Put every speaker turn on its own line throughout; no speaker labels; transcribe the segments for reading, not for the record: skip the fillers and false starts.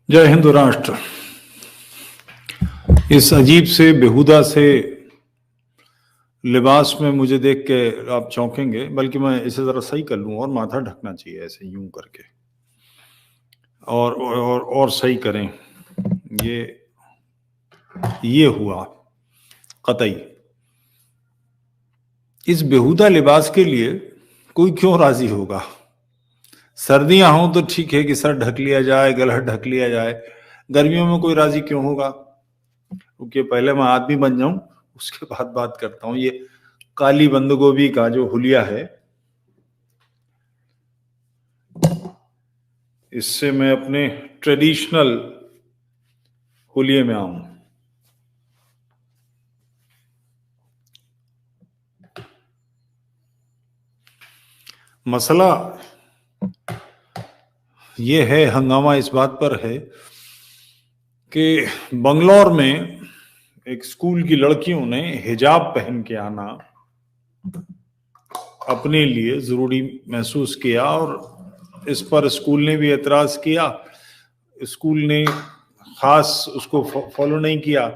जय हिंद राष्ट्र। इस अजीब से बेहुदा से लिबास में मुझे देख के आप चौंकेंगे, बल्कि मैं इसे जरा सही कर लूं और माथा ढकना चाहिए ऐसे यूं करके और सही करें। ये हुआ कतई। इस बेहुदा लिबास के लिए कोई क्यों राजी होगा? सर्दियां हों तो ठीक है कि सर ढक लिया जाए, गला ढक लिया जाए। गर्मियों में कोई राजी क्यों होगा? क्योंकि पहले मैं आदमी बन जाऊं, उसके बाद बात करता हूं। ये काली बंद गोभी का जो हुलिया है, इससे मैं अपने ट्रेडिशनल हुलिये में आऊं। मसला ये है, हंगामा इस बात पर है कि बंगलौर में एक स्कूल की लड़कियों ने हिजाब पहन के आना अपने लिए जरूरी महसूस किया और इस पर स्कूल ने भी एतराज किया। स्कूल ने खास उसको फॉलो नहीं किया,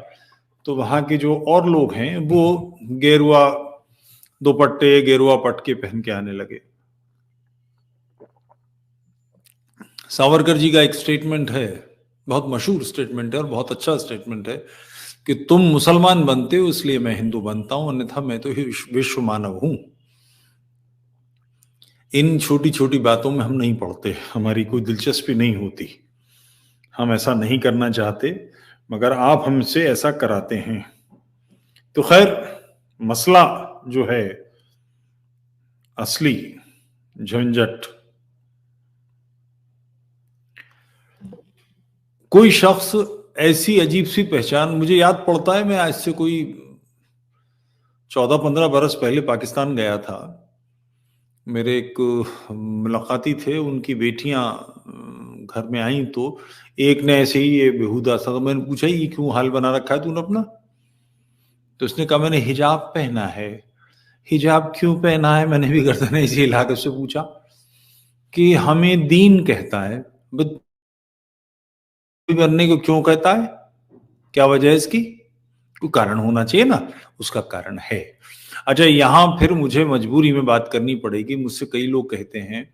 तो वहां के जो और लोग हैं वो गेरुआ दुपट्टे, गेरुआ पटके पहन के आने लगे। सावरकर जी का एक स्टेटमेंट है, बहुत मशहूर स्टेटमेंट है और बहुत अच्छा स्टेटमेंट है कि तुम मुसलमान बनते हो इसलिए मैं हिंदू बनता हूं, अन्यथा मैं तो विश्व मानव हूं। इन छोटी छोटी बातों में हम नहीं पड़ते, हमारी कोई दिलचस्पी नहीं होती, हम ऐसा नहीं करना चाहते, मगर आप हमसे ऐसा कराते हैं। तो खैर, मसला जो है, असली झंझट, कोई शख्स ऐसी अजीब सी पहचान, मुझे याद पड़ता है मैं आज से कोई 14-15 बरस पहले पाकिस्तान गया था। मेरे एक मुलाकाती थे, उनकी बेटियां घर में आई, तो एक ने ऐसे ही ये बेहुदा सा, तो मैंने पूछा ये क्यों हाल बना रखा है तूने अपना? तो उसने कहा मैंने हिजाब पहना है। हिजाब क्यों पहना है? मैंने भी गर्दन ऐसे हिला के उससे पूछा कि हमें दीन कहता है। करने को क्यों कहता है? क्या वजह है इसकी? कोई कारण होना चाहिए ना। उसका कारण है। अच्छा, यहां फिर मुझे मजबूरी में बात करनी पड़ेगी। मुझसे कई लोग कहते हैं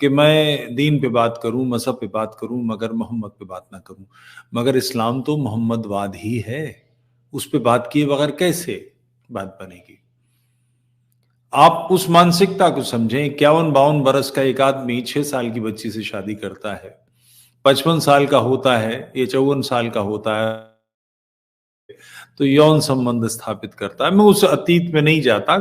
कि मैं दीन पे बात करूं, मजहब पे बात करूं, मगर मोहम्मद पे बात ना करूं। मगर इस्लाम तो मोहम्मदवाद ही है, उस पे बात किए बगैर कैसे बात बनेगी? आप उस मानसिकता को समझें। 51-52 बरस का एक आदमी 6 साल की बच्ची से शादी करता है, 55 साल का होता है, ये 54 साल का होता है, तो यौन संबंध स्थापित करता है। मैं उस अतीत में नहीं जाता।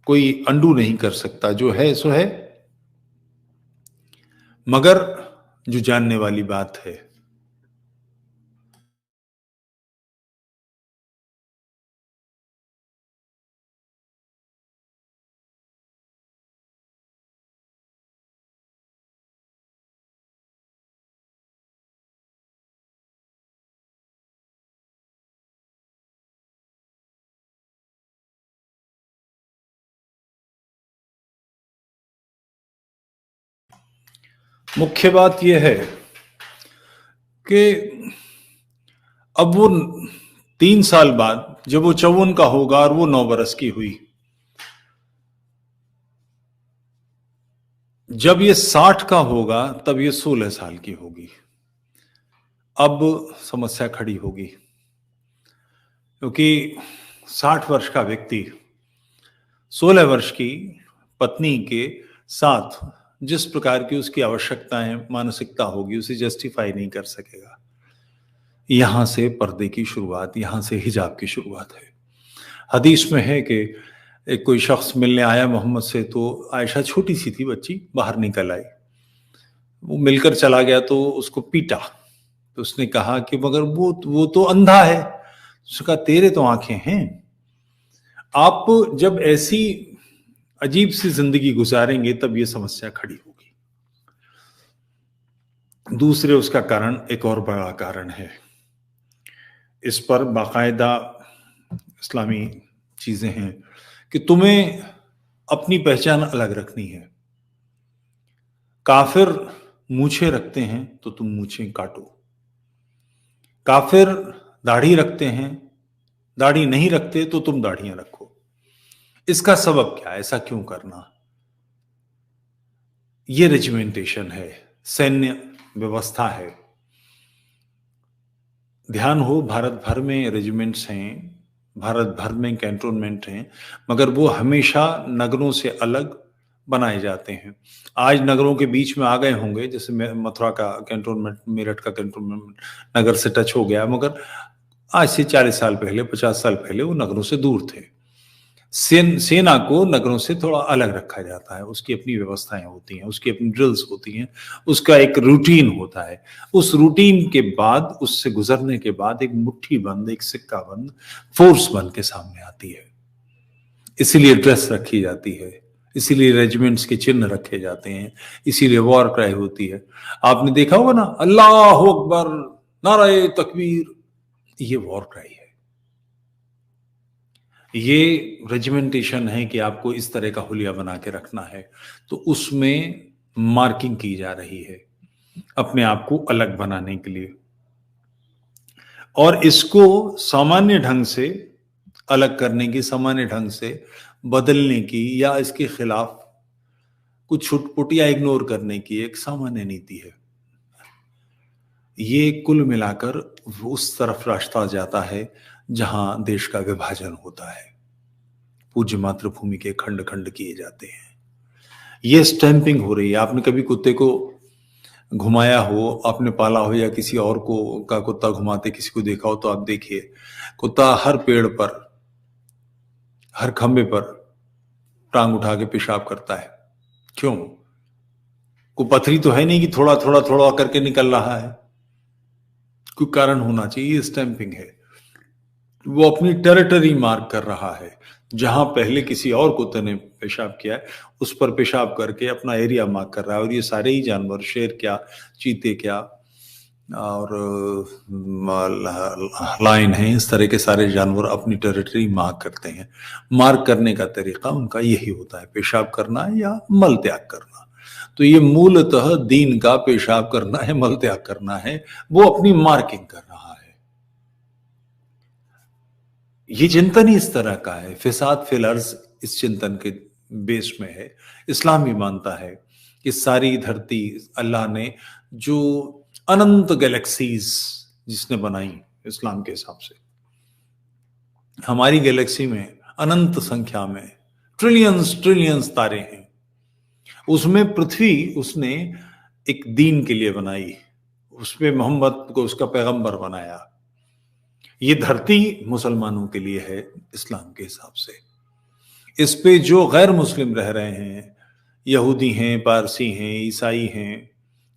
कोई अंडू नहीं कर सकता, जो है सो है। मगर जो जानने वाली बात है, मुख्य बात यह है कि अब वो 3 साल बाद जब वो 54 का होगा और वो 9 बरस की हुई, जब ये 60 का होगा तब ये 16 साल की होगी। अब समस्या खड़ी होगी, क्योंकि 60 वर्ष का व्यक्ति 16 वर्ष की पत्नी के साथ जिस प्रकार की उसकी आवश्यकताएं, मानसिकता होगी, उसे जस्टिफाई नहीं कर सकेगा। यहां से पर्दे की शुरुआत, यहां से हिजाब की शुरुआत है। हदीस में है कि एक कोई शख्स मिलने आया मोहम्मद से, तो आयशा छोटी सी थी बच्ची, बाहर निकल आई, वो मिलकर चला गया तो उसको पीटा। तो उसने कहा कि मगर वो तो अंधा है। उसने कहा तेरे तो आंखें हैं। आप जब ऐसी अजीब सी जिंदगी गुजारेंगे तब ये समस्या खड़ी होगी। दूसरे उसका कारण, एक और बड़ा कारण है, इस पर बाकायदा इस्लामी चीजें हैं कि तुम्हें अपनी पहचान अलग रखनी है। काफिर मूछें रखते हैं तो तुम मूछें काटो, काफिर दाढ़ी रखते हैं, दाढ़ी नहीं रखते तो तुम दाढ़ियां रखो। इसका सबब क्या है, ऐसा क्यों करना? ये रेजिमेंटेशन है, सैन्य व्यवस्था है। ध्यान हो, भारत भर में रेजिमेंट्स हैं, भारत भर में कैंटोनमेंट हैं, मगर वो हमेशा नगरों से अलग बनाए जाते हैं। आज नगरों के बीच में आ गए होंगे, जैसे मथुरा का कैंटोनमेंट, मेरठ का कैंटोनमेंट नगर से टच हो गया, मगर आज से 40 साल पहले, 50 साल पहले वो नगरों से दूर थे। सेना को नगरों से थोड़ा अलग रखा जाता है, उसकी अपनी व्यवस्थाएं होती हैं, उसकी अपनी ड्रिल्स होती हैं, उसका एक रूटीन होता है। उस रूटीन के बाद, उससे गुजरने के बाद एक मुट्ठी बंद, एक सिक्का बंद फोर्स बन के सामने आती है। इसीलिए ड्रेस रखी जाती है, इसीलिए रेजिमेंट्स के चिन्ह रखे जाते हैं, इसीलिए वॉर क्राई होती है। आपने देखा होगा ना, अल्लाह अकबर, नारे तकबीर, ये वॉर क्राई है। ये रेजिमेंटेशन है कि आपको इस तरह का हुलिया बना के रखना है, तो उसमें मार्किंग की जा रही है अपने आप को अलग बनाने के लिए। और इसको सामान्य ढंग से अलग करने की, सामान्य ढंग से बदलने की, या इसके खिलाफ कुछ छुटपुट या इग्नोर करने की एक सामान्य नीति है। ये कुल मिलाकर उस तरफ रास्ता जाता है जहां देश का विभाजन होता है, पूज्य मातृभूमि के खंड खंड किए जाते हैं। ये स्टैंपिंग हो रही है। आपने कभी कुत्ते को घुमाया हो, आपने पाला हो, या किसी और को का कुत्ता घुमाते किसी को देखा हो, तो आप देखिए, कुत्ता हर पेड़ पर, हर खंबे पर टांग उठा के पेशाब करता है। क्यों? कोई पथरी तो है नहीं कि थोड़ा थोड़ा थोड़ा करके निकल रहा है, कोई कारण होना चाहिए। ये स्टैंपिंग है, वो अपनी टेरिटरी मार्क कर रहा है। जहां पहले किसी और कुत्ते ने पेशाब किया है, उस पर पेशाब करके अपना एरिया मार्क कर रहा है। और ये सारे ही जानवर, शेर क्या, चीते क्या, और लायन है, इस तरह के सारे जानवर अपनी टेरिटरी मार्क करते हैं। मार्क करने का तरीका उनका यही होता है, पेशाब करना या मल त्याग करना। तो ये मूलतः दीन का पेशाब करना है, मल त्याग करना है, वो अपनी मार्किंग कर रहा है। ये चिंतन ही इस तरह का है। फिसाद फिल अर्ज इस चिंतन के बेस में है। इस्लाम भी मानता है कि सारी धरती अल्लाह ने जो अनंत गैलेक्सीज जिसने बनाई, इस्लाम के हिसाब से हमारी गैलेक्सी में अनंत संख्या में ट्रिलियंस ट्रिलियंस तारे हैं, उसमें पृथ्वी उसने एक दीन के लिए बनाई, उसमें मोहम्मद को उसका पैगंबर बनाया। ये धरती मुसलमानों के लिए है इस्लाम के हिसाब से। इस पे जो गैर मुस्लिम रह रहे हैं, यहूदी हैं, पारसी हैं, ईसाई हैं,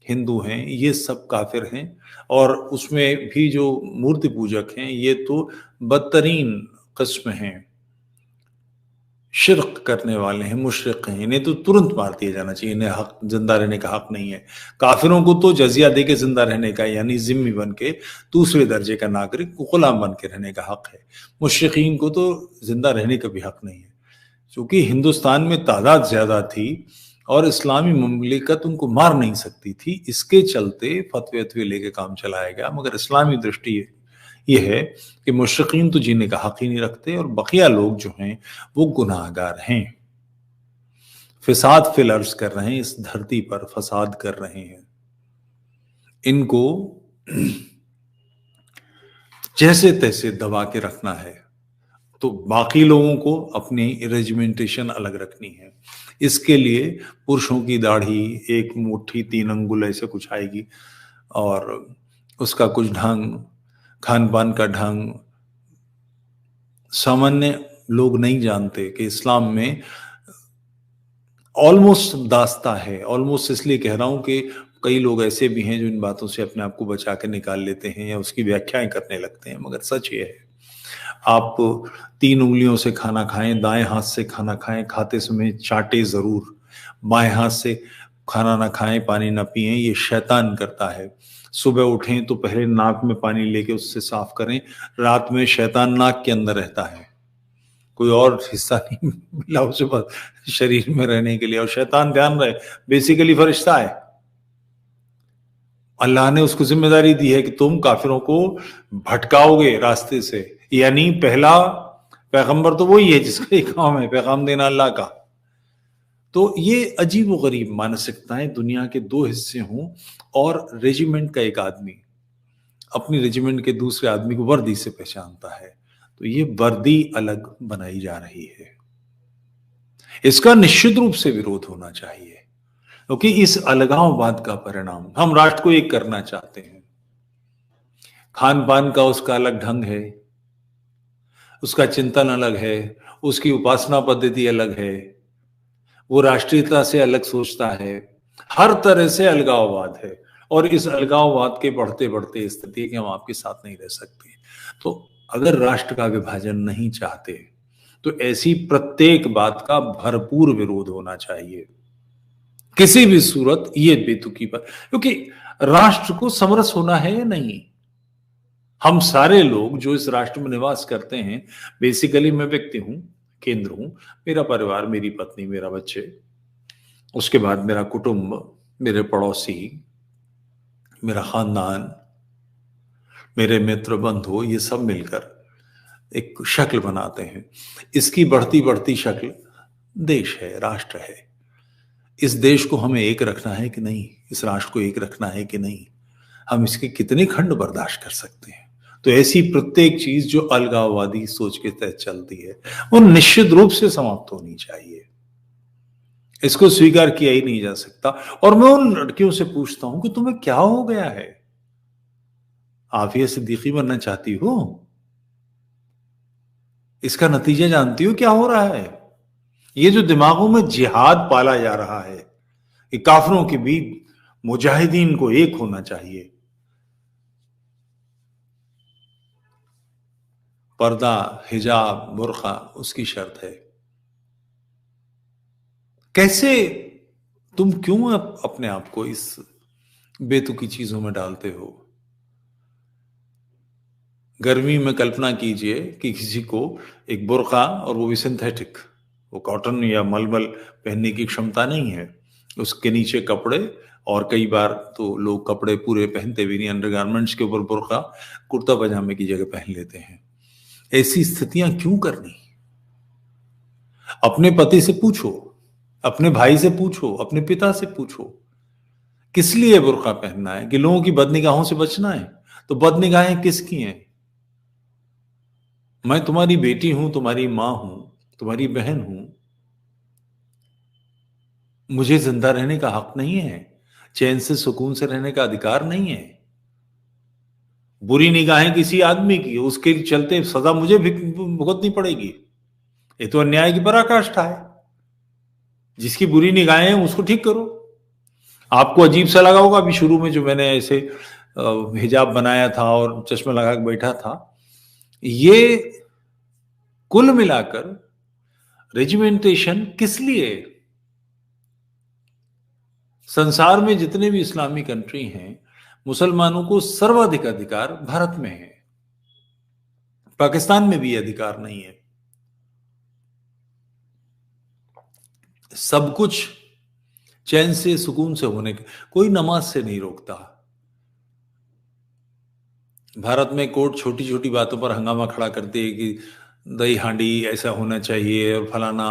हिंदू हैं, ये सब काफिर हैं। और उसमें भी जो मूर्ति पूजक हैं, ये तो बदतरीन किस्म हैं, शिर्क करने वाले हैं, मुशरिक हैं। इन्हें तो तुरंत मार दिया जाना चाहिए, इन्हें हक, जिंदा रहने का हक नहीं है। काफिरों को तो जजिया दे के जिंदा रहने का, यानी जिम्मी बन के, दूसरे दर्जे का नागरिक, गुलाम बन के रहने का हक है। मुशरिकीन को तो जिंदा रहने का भी हक नहीं है। क्योंकि हिंदुस्तान में तादाद ज्यादा थी और इस्लामी ममलिकत उनको मार नहीं सकती थी, इसके चलते फतवे वतवे लेके काम चलाया गया। मगर इस्लामी दृष्टि ये है कि मुशरिकीन तो जीने का हक ही नहीं रखते, और बकिया लोग जो हैं वो गुनाहगार हैं, फिसाद फिल अर्ज कर रहे हैं, इस धरती पर फसाद कर रहे हैं। इनको जैसे तैसे दबा के रखना है, तो बाकी लोगों को अपनी रेजिमेंटेशन अलग रखनी है। इसके लिए पुरुषों की दाढ़ी 1 मुट्ठी 3 अंगुल ऐसे कुछ आएगी, और उसका कुछ ढंग, खान पान का ढंग सामान्य लोग नहीं जानते कि इस्लाम में ऑलमोस्ट दास्ता है। ऑलमोस्ट इसलिए कह रहा हूं कि कई लोग ऐसे भी हैं जो इन बातों से अपने आप को बचा के निकाल लेते हैं या उसकी व्याख्याएं करने लगते हैं, मगर सच ये है, आप 3 उंगलियों से खाना खाएं, दाएं हाथ से खाना खाएं, खाते समय चाटे जरूर, बाएं हाथ से खाना ना खाएं, पानी ना पिएं, ये शैतान करता है। सुबह उठें तो पहले नाक में पानी लेके उससे साफ करें, रात में शैतान नाक के अंदर रहता है, कोई और हिस्सा नहीं मिला उसे बस शरीर में रहने के लिए। और शैतान, ध्यान रहे, बेसिकली फरिश्ता है। अल्लाह ने उसको जिम्मेदारी दी है कि तुम काफिरों को भटकाओगे रास्ते से, यानी पहला पैगंबर तो वही है जिसका ये काम है, पैगाम देना अल्लाह का। तो ये अजीब व गरीब मानसिकताएं, दुनिया के दो हिस्से हों और रेजिमेंट का एक आदमी अपनी रेजिमेंट के दूसरे आदमी को वर्दी से पहचानता है, तो ये वर्दी अलग बनाई जा रही है। इसका निश्चित रूप से विरोध होना चाहिए, क्योंकि इस अलगाववाद का परिणाम, हम राष्ट्र को एक करना चाहते हैं, खान पान का उसका अलग ढंग है, उसका चिंतन अलग है, उसकी उपासना पद्धति अलग है, वो राष्ट्रीयता से अलग सोचता है, हर तरह से अलगाववाद है। और इस अलगाववाद के बढ़ते बढ़ते स्थिति है कि हम आपके साथ नहीं रह सकते। तो अगर राष्ट्र का विभाजन नहीं चाहते तो ऐसी प्रत्येक बात का भरपूर विरोध होना चाहिए, किसी भी सूरत ये बेतुकी पर, क्योंकि राष्ट्र को समरस होना है या नहीं। हम सारे लोग जो इस राष्ट्र में निवास करते हैं, बेसिकली मैं व्यक्ति हूं, केंद्र हूं, मेरा परिवार, मेरी पत्नी, मेरा बच्चे, उसके बाद मेरा कुटुंब, मेरे पड़ोसी, मेरा खानदान, मेरे मित्र बंधु, ये सब मिलकर एक शक्ल बनाते हैं। इसकी बढ़ती बढ़ती शक्ल देश है, राष्ट्र है। इस देश को हमें एक रखना है कि नहीं, इस राष्ट्र को एक रखना है कि नहीं, हम इसके कितने खंड बर्दाश्त कर सकते हैं। तो ऐसी प्रत्येक चीज जो अलगाववादी सोच के तहत चलती है वो निश्चित रूप से समाप्त होनी चाहिए। इसको स्वीकार किया ही नहीं जा सकता। और मैं उन लड़कियों से पूछता हूं कि तुम्हें क्या हो गया है? आफिया सिद्दीकी बनना चाहती हो? इसका नतीजा जानती हो क्या हो रहा है? ये जो दिमागों में जिहाद पाला जा रहा है कि काफिरों के बीच मुजाहिदीन को एक होना चाहिए, पर्दा, हिजाब, बुर्का उसकी शर्त है। कैसे, तुम क्यों अपने आप को इस बेतुकी चीजों में डालते हो? गर्मी में कल्पना कीजिए कि किसी को एक बुर्का, और वो भी सिंथेटिक, वो कॉटन या मलमल पहनने की क्षमता नहीं है, उसके नीचे कपड़े, और कई बार तो लोग कपड़े पूरे पहनते भी नहीं, अंडरगारमेंट्स के ऊपर बुर्का, कुर्ता पजामे की जगह पहन लेते हैं। ऐसी स्थितियां क्यों करनी? अपने पति से पूछो, अपने भाई से पूछो, अपने पिता से पूछो, किस लिए बुर्का पहनना है? कि लोगों की बदनिगाहों से बचना है? तो बदनिगाहें किसकी हैं? मैं तुम्हारी बेटी हूं, तुम्हारी मां हूं, तुम्हारी बहन हूं, मुझे जिंदा रहने का हक नहीं है? चैन से सुकून से रहने का अधिकार नहीं है? बुरी निगाहें किसी आदमी की, उसके चलते सजा मुझे भी भुगतनी पड़ेगी? ये तो अन्याय की पराकाष्ठा है। जिसकी बुरी निगाहें हैं उसको ठीक करो। आपको अजीब सा लगा होगा अभी शुरू में जो मैंने ऐसे हिजाब बनाया था और चश्मा लगा के बैठा था, ये कुल मिलाकर रेजिमेंटेशन किस लिए? संसार में जितने भी इस्लामी कंट्री हैं, मुसलमानों को सर्वाधिक अधिकार भारत में है, पाकिस्तान में भी अधिकार नहीं है। सब कुछ चैन से सुकून से होने के, कोई नमाज से नहीं रोकता। भारत में कोर्ट छोटी छोटी बातों पर हंगामा खड़ा करती है कि दही हांडी ऐसा होना चाहिए और फलाना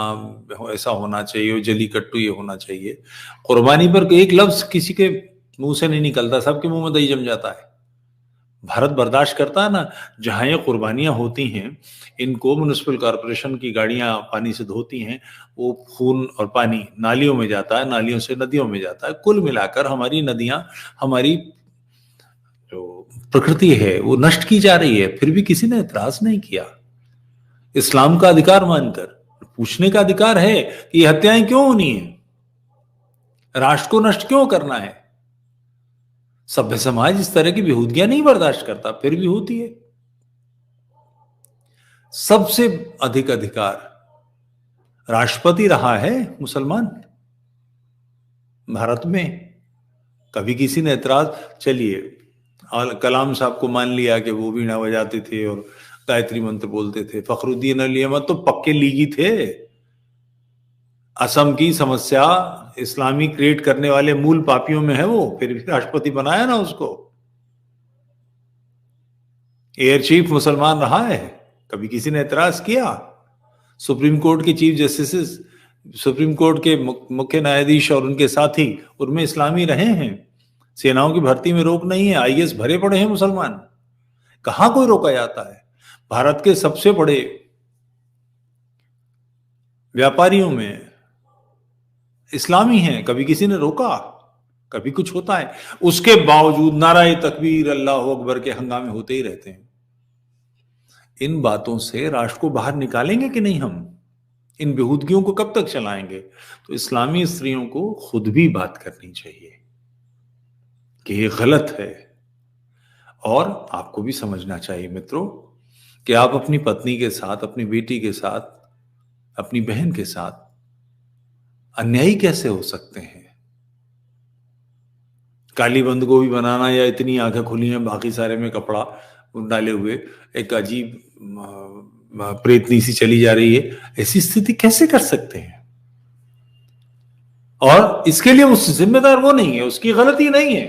ऐसा होना चाहिए और जली कट्टू ये होना चाहिए। कुर्बानी पर एक लफ्ज किसी के मुंह से नहीं निकलता, सबके मुंह में दही जम जाता है। भारत बर्दाश्त करता है ना? जहां ये कुर्बानियां होती हैं, इनको म्युनिसिपल कॉरपोरेशन की गाड़ियां पानी से धोती हैं, वो खून और पानी नालियों में जाता है, नालियों से नदियों में जाता है। कुल मिलाकर हमारी नदियां, हमारी जो प्रकृति है वो नष्ट की जा रही है, फिर भी किसी ने एतराज नहीं किया। इस्लाम का अधिकार मानकर पूछने का अधिकार है कि ये हत्याएं क्यों होनी है, राष्ट्र को नष्ट क्यों करना है? सभ्य समाज इस तरह की बेहूदगियां नहीं बर्दाश्त करता, फिर भी होती है। सबसे अधिक अधिकार राष्ट्रपति रहा है मुसलमान भारत में। कभी किसी ने एतराज, चलिए कलाम साहब को मान लिया कि वो वीणा बजाते थे और गायत्री मंत्र बोलते थे। फखरुद्दीन अली अहमद तो पक्के लीगी थे। असम की समस्या इस्लामी क्रिएट करने वाले मूल पापियों में है वो, फिर भी राष्ट्रपति बनाया ना उसको। एयर चीफ मुसलमान रहा है, कभी किसी ने एतराज किया? सुप्रीम कोर्ट के चीफ जस्टिस, सुप्रीम कोर्ट के मुख्य न्यायाधीश और उनके साथी उनमें इस्लामी रहे हैं। सेनाओं की भर्ती में रोक नहीं है, आईएएस भरे पड़े हैं मुसलमान, कहां कोई रोका जाता है? भारत के सबसे बड़े व्यापारियों में इस्लामी हैं, कभी किसी ने रोका? कभी कुछ होता है? उसके बावजूद नाराए तकबीर अल्लाह अकबर के हंगामे होते ही रहते हैं। इन बातों से राष्ट्र को बाहर निकालेंगे कि नहीं हम? इन बेहूदगियों को कब तक चलाएंगे? तो इस्लामी स्त्रियों को खुद भी बात करनी चाहिए कि ये गलत है। और आपको भी समझना चाहिए मित्रों कि आप अपनी पत्नी के साथ, अपनी बेटी के साथ, अपनी बहन के साथ अन्यायी कैसे हो सकते हैं? काली बंद गोभी बनाना या इतनी आंखें खुली हैं बाकी सारे में कपड़ा डाले हुए एक अजीब प्रेतनी सी चली जा रही है, ऐसी स्थिति कैसे कर सकते हैं? और इसके लिए उस जिम्मेदार वो नहीं है, उसकी गलती नहीं है,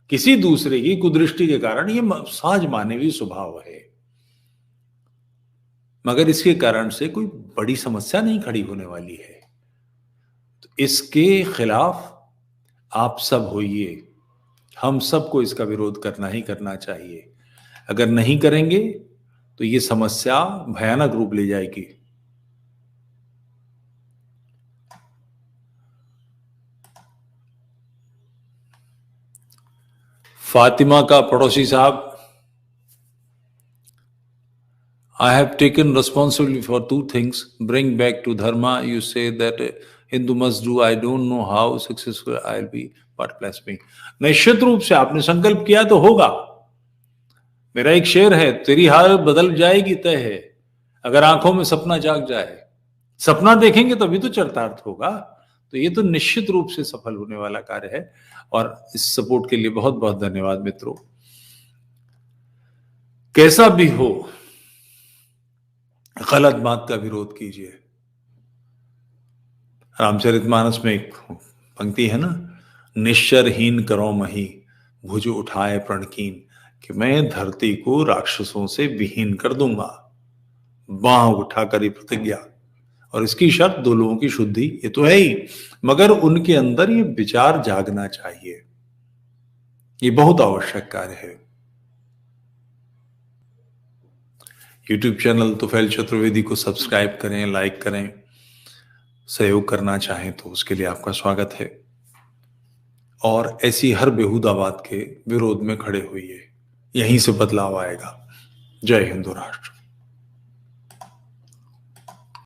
किसी दूसरे की कुदृष्टि के कारण ये सहज मानवीय स्वभाव है। मगर इसके कारण से कोई बड़ी समस्या नहीं खड़ी होने वाली है। तो इसके खिलाफ आप सब होइए, हम सबको इसका विरोध करना ही करना चाहिए। अगर नहीं करेंगे तो ये समस्या भयानक रूप ले जाएगी। फातिमा का पड़ोसी साहब, I have taken responsibility for two things. Bring back to dharma. You say that Hindu must do. I don't know how successful I'll be, but bless me. निश्चित रूप से आपने संकल्प किया तो होगा। मेरा एक शेर है, तेरी हालत बदल जाएगी तय है अगर आंखों में सपना जाग जाए। सपना देखेंगे तभी तो चरितार्थ होगा। तो ये तो निश्चित रूप से सफल होने वाला कार्य है। और इस सपोर्ट के लिए बहुत बहुत धन्यवाद मित्रों। कैसा भी हो, गलत बात का विरोध कीजिए। रामचरितमानस में एक पंक्ति है ना, निश्चरहीन करो मही भुज उठाए प्रणकीन, कि मैं धरती को राक्षसों से विहीन कर दूंगा। बांह उठाकर ही प्रतिज्ञा। और इसकी शर्त दो लोगों की शुद्धि, ये तो है ही, मगर उनके अंदर ये विचार जागना चाहिए। ये बहुत आवश्यक कार्य है। यूट्यूब चैनल तुफैल चतुर्वेदी को सब्सक्राइब करें, लाइक करें। सहयोग करना चाहें तो उसके लिए आपका स्वागत है। और ऐसी हर बेहुदा बात के विरोध में खड़े हुइए, यहीं से बदलाव आएगा। जय हिंदू राष्ट्र।